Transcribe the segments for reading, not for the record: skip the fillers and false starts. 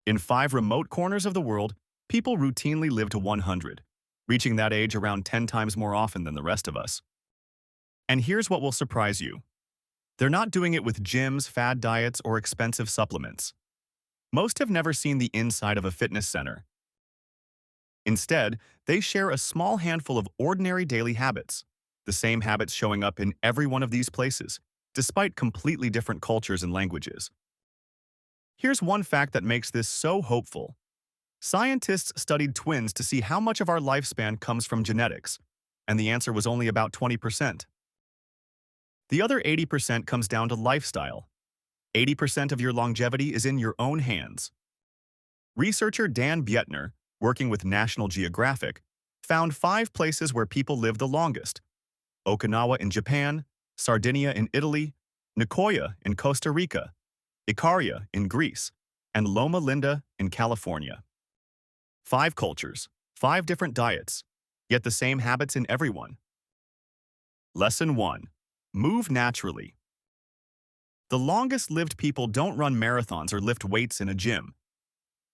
In 5 remote corners of the world, people routinely live to 100, reaching that age around 10 times more often than the rest of us. And here's what will surprise you. They're not doing it with gyms, fad diets, or expensive supplements. Most have never seen the inside of a fitness center. Instead, they share a small handful of ordinary daily habits, the same habits showing up in every one of these places, despite completely different cultures and languages. Here's one fact that makes this so hopeful. Scientists studied twins to see how much of our lifespan comes from genetics, and the answer was only about 20%. The other 80% comes down to lifestyle. 80% of your longevity is in your own hands. Researcher Dan Buettner, working with National Geographic, found 5 places where people live the longest: Okinawa in Japan, Sardinia in Italy, Nicoya in Costa Rica, Ikaria in Greece, and Loma Linda in California. 5 cultures, 5 different diets, yet the same habits in everyone. Lesson 1. Move naturally. The longest-lived people don't run marathons or lift weights in a gym.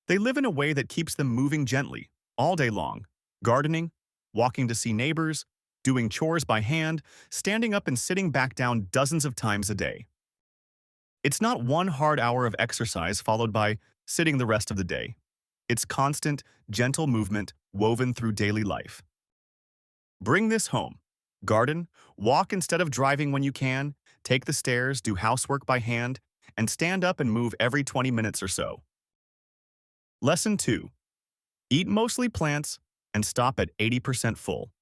They live in a way that keeps them moving gently, all day long, gardening, walking to see neighbors, doing chores by hand, standing up and sitting back down dozens of times a day. It's not one hard hour of exercise followed by sitting the rest of the day. It's constant, gentle movement woven through daily life. Bring this home. Garden, walk instead of driving when you can, take the stairs, do housework by hand, and stand up and move every 20 minutes or so. Lesson 2. Eat mostly plants and stop at 80% full.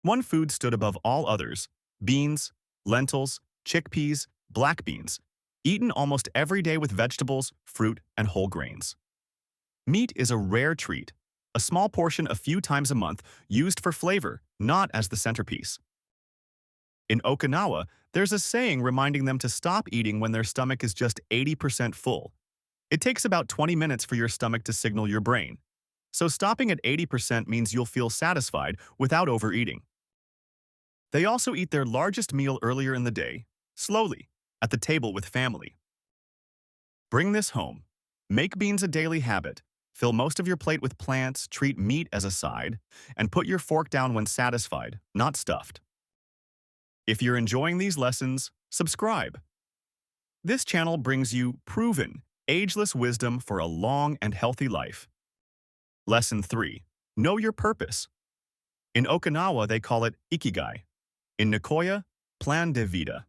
One food stood above all others: beans, lentils, chickpeas, black beans, eaten almost every day with vegetables, fruit, and whole grains. Meat is a rare treat, a small portion a few times a month, used for flavor, not as the centerpiece. In Okinawa, there's a saying reminding them to stop eating when their stomach is just 80% full. It takes about 20 minutes for your stomach to signal your brain. So stopping at 80% means you'll feel satisfied without overeating. They also eat their largest meal earlier in the day, slowly, at the table with family. Bring this home. Make beans a daily habit. Fill most of your plate with plants, treat meat as a side, and put your fork down when satisfied, not stuffed. If you're enjoying these lessons, subscribe. This channel brings you proven, ageless wisdom for a long and healthy life. Lesson 3. Know your purpose. In Okinawa, they call it ikigai. In Nicoya, plan de vida.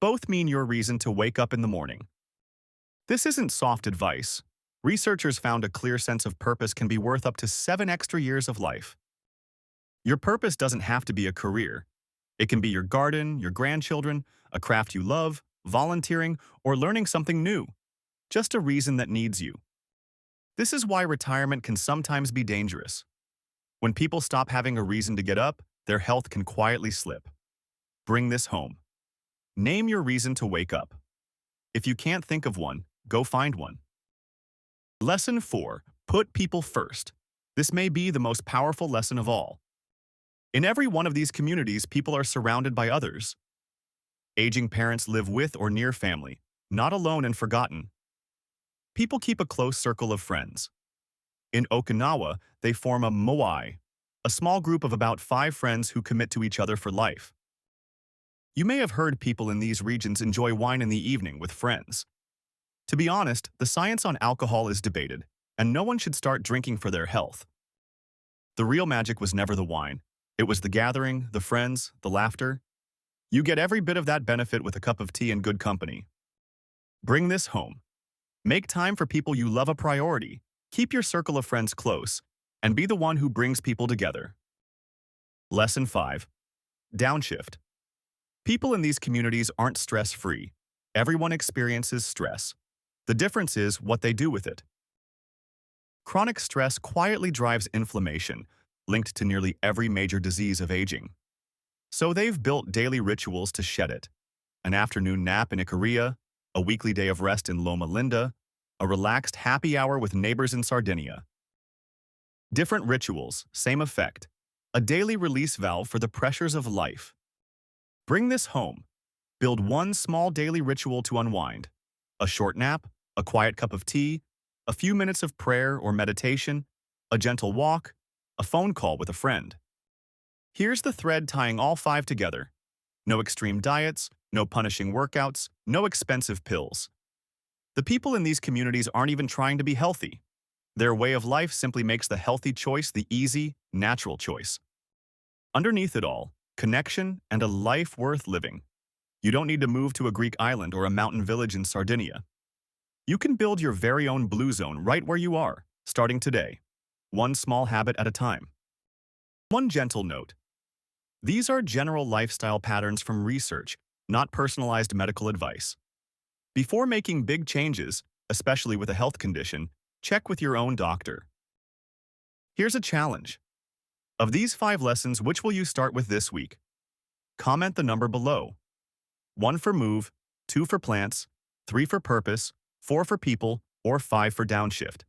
Both mean your reason to wake up in the morning. This isn't soft advice. Researchers found a clear sense of purpose can be worth up to 7 extra years of life. Your purpose doesn't have to be a career. It can be your garden, your grandchildren, a craft you love, volunteering, or learning something new. Just a reason that needs you. This is why retirement can sometimes be dangerous. When people stop having a reason to get up, their health can quietly slip. Bring this home. Name your reason to wake up. If you can't think of one, go find one. Lesson 4. Put people first. This may be the most powerful lesson of all. In every one of these communities, people are surrounded by others. Aging parents live with or near family, not alone and forgotten. People keep a close circle of friends. In Okinawa, they form a moai, a small group of about 5 friends who commit to each other for life. You may have heard people in these regions enjoy wine in the evening with friends. To be honest, the science on alcohol is debated, and no one should start drinking for their health. The real magic was never the wine. It was the gathering, the friends, the laughter. You get every bit of that benefit with a cup of tea and good company. Bring this home. Make time for people you love a priority. Keep your circle of friends close, and be the one who brings people together. Lesson 5. Downshift. People in these communities aren't stress-free. Everyone experiences stress. The difference is what they do with it. Chronic stress quietly drives inflammation, linked to nearly every major disease of aging. So they've built daily rituals to shed it. An afternoon nap in Ikaria, a weekly day of rest in Loma Linda, a relaxed happy hour with neighbors in Sardinia. Different rituals, same effect. A daily release valve for the pressures of life. Bring this home. Build one small daily ritual to unwind. A short nap, a quiet cup of tea, a few minutes of prayer or meditation, a gentle walk, a phone call with a friend. Here's the thread tying all five together. No extreme diets, no punishing workouts, no expensive pills. The people in these communities aren't even trying to be healthy. Their way of life simply makes the healthy choice the easy, natural choice. Underneath it all, connection and a life worth living. You don't need to move to a Greek island or a mountain village in Sardinia. You can build your very own blue zone right where you are, starting today, one small habit at a time. One gentle note. These are general lifestyle patterns from research, not personalized medical advice. Before making big changes, especially with a health condition, check with your own doctor. Here's a challenge. Of these 5 lessons, which will you start with this week? Comment the number below. 1 for move, 2 for plants, 3 for purpose, 4 for people, or 5 for downshift.